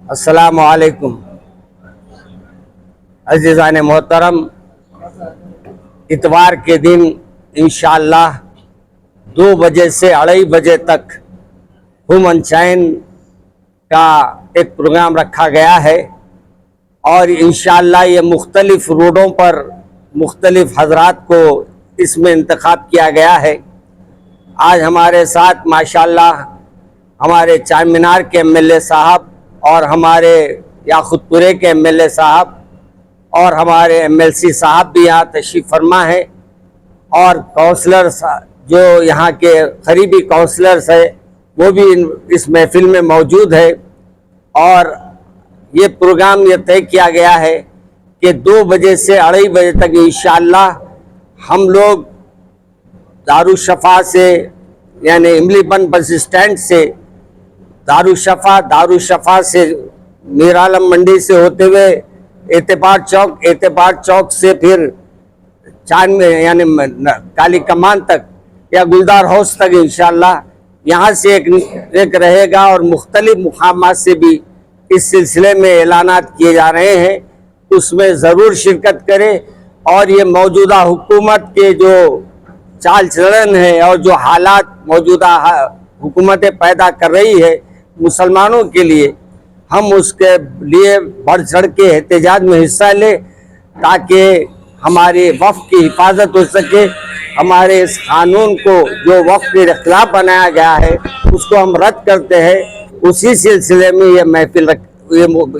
السلام علیکم عزیزان محترم، اتوار کے دن انشاءاللہ 2 بجے سے 2:30 بجے تک ہوم اینڈ چین کا ایک پروگرام رکھا گیا ہے اور انشاءاللہ یہ مختلف روڈوں پر مختلف حضرات کو اس میں انتخاب کیا گیا ہے۔ آج ہمارے ساتھ ماشاءاللہ ہمارے چار مینار کے ایم ایل اے صاحب اور ہمارے یاقوت پورے کے ایم ایل اے صاحب اور ہمارے ایم ایل سی صاحب بھی یہاں تشریف فرما ہے، اور کونسلرز جو یہاں کے قریبی کونسلرز ہیں وہ بھی اس محفل میں موجود ہے۔ اور یہ پروگرام یہ طے کیا گیا ہے کہ 2 بجے سے 2:30 بجے تک انشاءاللہ ہم لوگ دارالشفا سے یعنی املی بند بس اسٹینڈ سے دارالشفا سے میر عالم منڈی سے ہوتے ہوئے اعتبار چوک سے پھر چاند یعنی کالی کمان تک یا گلدار ہاؤس تک انشاءاللہ یہاں سے ایک رہے گا، اور مختلف مقامات سے بھی اس سلسلے میں اعلانات کیے جا رہے ہیں، اس میں ضرور شرکت کریں۔ اور یہ موجودہ حکومت کے جو چال چلن ہے اور جو حالات موجودہ حکومتیں پیدا کر رہی ہے مسلمانوں کے لیے، ہم اس کے لیے بڑھ چڑھ کے احتجاج میں حصہ لیں تاکہ ہمارے وقف کی حفاظت ہو سکے۔ ہمارے اس قانون کو جو وقف کے خلاف بنایا گیا ہے اس کو ہم رد کرتے ہیں، اسی سلسلے میں یہ محفل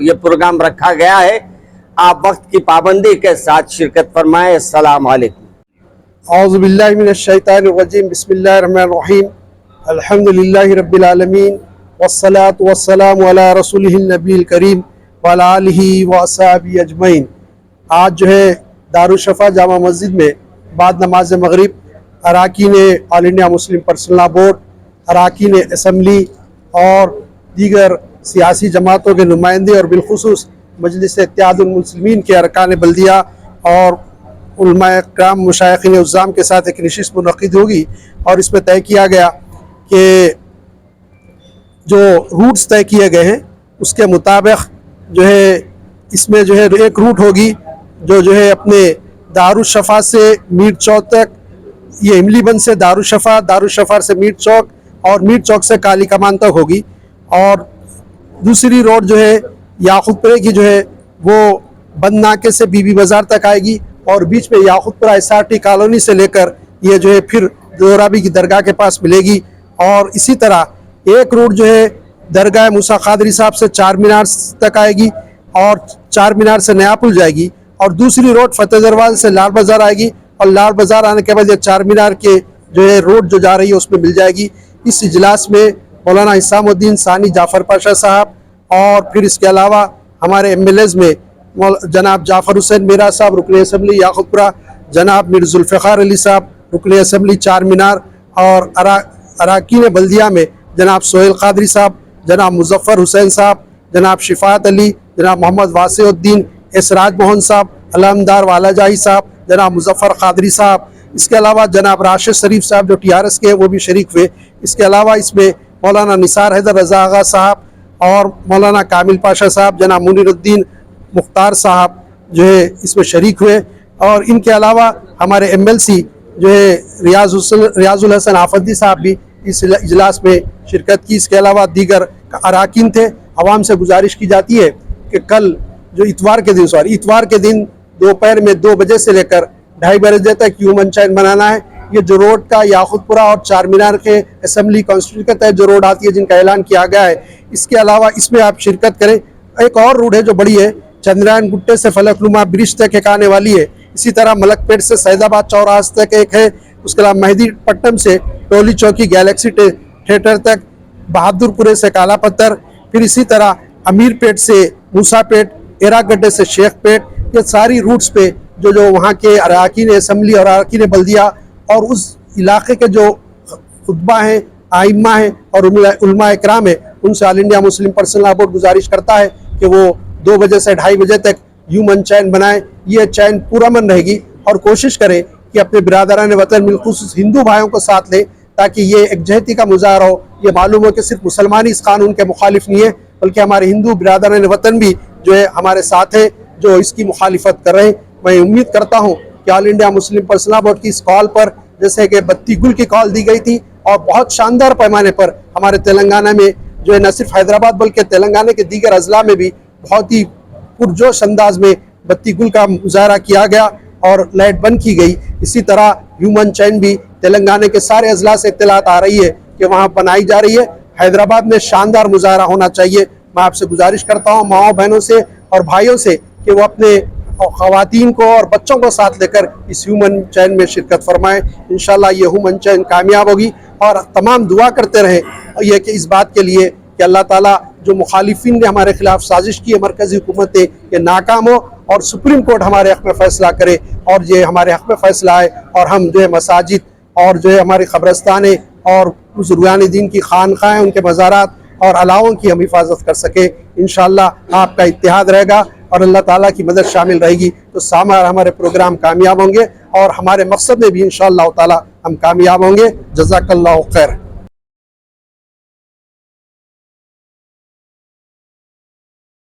یہ پروگرام رکھا گیا ہے۔ آپ وقت کی پابندی کے ساتھ شرکت فرمائیں۔ السلام علیکم۔ اعوذ باللہ من الشیطان الرجیم، بسم اللہ الرحمن الرحیم، الحمدللہ رب العالمین، والصلاة والسلام علی رسولہ النبی الکریم وعلی آلہ وصحبہ اجمعین۔ آج جو ہے دارالشفا جامع مسجد میں بعد نماز مغرب اراکین آل انڈیا مسلم پرسنل لا بورڈ، اراکین اسمبلی اور دیگر سیاسی جماعتوں کے نمائندے اور بالخصوص مجلس اتحاد المسلمین کے ارکان بلدیہ اور علماء کرام مشائخین عظام کے ساتھ ایک نشست منعقد ہوگی، اور اس میں طے کیا گیا کہ جو روٹس طے کیے گئے ہیں اس کے مطابق جو ہے اس میں جو ہے ایک روٹ ہوگی جو ہے اپنے دارالشفا سے میر چوک تک، یہ املی بند سے دارالشفا سے میر چوک اور میر چوک سے کالی کمان تک ہوگی، اور دوسری روڈ جو ہے یاقوت پورے کی جو ہے وہ بند ناکے سے بی بی بازار تک آئے گی، اور بیچ میں یاقوت پورہ ایس آر ٹی کالونی سے لے کر یہ جو ہے پھر دورابی کی درگاہ کے پاس ملے گی۔ اور اسی طرح ایک روٹ جو ہے درگاہ موسیٰ قادری صاحب سے چار مینار تک آئے گی اور چار مینار سے نیا پل جائے گی، اور دوسری روڈ فتح دروازے سے لال بازار آئے گی، اور لال بازار آنے کے بعد یہ چار مینار کے جو ہے روڈ جو جا رہی ہے اس میں مل جائے گی۔ اس اجلاس میں مولانا حسام الدین ثانی جعفر پاشا صاحب اور پھر اس کے علاوہ ہمارے ایم ایل ایز میں جناب جعفر حسین میرا صاحب رکن اسمبلی یاقوت پورہ، جناب میر ذوالفقار علی صاحب رکن اسمبلی چار مینار، اور اراکین بلدیہ میں جناب سہیل قادری صاحب، جناب مظفر حسین صاحب، جناب شفاعت علی، جناب محمد واسع الدین، اسراج موہن صاحب، علمدار والا جاہی صاحب، جناب مظفر قادری صاحب، اس کے علاوہ جناب راشد شریف صاحب جو ٹی آر ایس کے وہ بھی شریک ہوئے۔ اس کے علاوہ اس میں مولانا نثار حیدر رضا آغا صاحب اور مولانا کامل پاشا صاحب، جناب منیر الدین مختار صاحب جو ہے اس میں شریک ہوئے، اور ان کے علاوہ ہمارے ایم ایل سی جو ہے ریاض الحسن آفندی صاحب بھی اس اجلاس میں شرکت کی۔ اس کے علاوہ دیگر اراکین تھے۔ عوام سے گزارش کی جاتی ہے کہ کل جو اتوار کے دن دوپہر میں 2 بجے سے لے کر 2:30 بجے تک ہیومن چین بنانا ہے۔ یہ جو روڈ کا یاقوت پورہ اور چار مینار کے اسمبلی کانسٹیٹیوشن کے تحت جو روڈ آتی ہے جن کا اعلان کیا گیا ہے، اس کے علاوہ اس میں آپ شرکت کریں۔ ایک اور روڈ ہے جو بڑی ہے، چندرائن گٹے سے فلک نما برج تک ایک آنے والی ہے، اسی طرح ملک پیٹ سے سید آباد چوراہا تک ایک ہے، اس کے علاوہ مہدی پٹنم سے ٹولی چوکی گیلیکسی تھیٹر تک، بہادر پورے سے کالا پتھر، پھر اسی طرح امیر پیٹ سے موسیٰ پیٹ، ایرا گڈے سے شیخ پیٹ، یہ ساری روٹس پہ جو وہاں کے اراکین اسمبلی اور اراکین بلدیہ اور اس علاقے کے جو خطبہ ہیں، آئمہ ہیں اور علماء اکرام ہیں، ان سے آل انڈیا مسلم پرسنل لا بورڈ گزارش کرتا ہے کہ وہ 2 بجے سے 2:30 بجے تک ہیومن چین بنائیں۔ یہ چین پرامن رہے گی، اور کوشش کریں کہ اپنے برادران وطن بالخصوص ہندو بھائیوں کو ساتھ لیں تاکہ یہ ایک جہتی کا مظاہرہ ہو۔ یہ معلوم ہو کہ صرف مسلمان اس قانون کے مخالف نہیں ہے، بلکہ ہمارے ہندو برادران وطن بھی جو ہے ہمارے ساتھ ہیں جو اس کی مخالفت کر رہے ہیں۔ میں امید کرتا ہوں کہ آل انڈیا مسلم پرسنل بورڈ کی اس کال پر جیسے کہ بتی گل کی کال دی گئی تھی اور بہت شاندار پیمانے پر ہمارے تلنگانہ میں جو ہے نہ صرف حیدرآباد بلکہ تلنگانہ کے دیگر اضلاع میں بھی بہت ہی پرجوش انداز میں بتی گل کا مظاہرہ کیا گیا اور لائٹ بند کی گئی، اسی طرح ہیومن چین بھی تلنگانہ کے سارے اضلاع سے اطلاعات آ رہی ہے کہ وہاں بنائی جا رہی ہے۔ حیدرآباد میں شاندار مظاہرہ ہونا چاہیے۔ میں آپ سے گزارش کرتا ہوں ماؤں بہنوں سے اور بھائیوں سے کہ وہ اپنے خواتین کو اور بچوں کو ساتھ لے کر اس ہیومن چین میں شرکت فرمائیں۔ انشاءاللہ یہ ہیومن چین کامیاب ہوگی، اور تمام دعا کرتے رہیں یہ کہ اس بات کے لیے کہ اللہ تعالیٰ جو مخالفین نے ہمارے خلاف سازش کی ہے مرکزی حکومت نے یہ ناکام ہو، اور سپریم کورٹ ہمارے حق میں فیصلہ کرے اور یہ ہمارے حق میں فیصلہ آئے، اور ہم جو ہے مساجد اور جو ہے ہمارے قبرستانیں اور بزرگان دین کی خانقاہیں ان کے مزارات اور علاؤں کی ہم حفاظت کر سکے۔ انشاءاللہ آپ کا اتحاد رہے گا اور اللہ تعالیٰ کی مدد شامل رہے گی تو ہمارے پروگرام کامیاب ہوں گے، اور ہمارے مقصد میں بھی انشاءاللہ تعالیٰ ہم کامیاب ہوں گے۔ جزاک اللہ خیر۔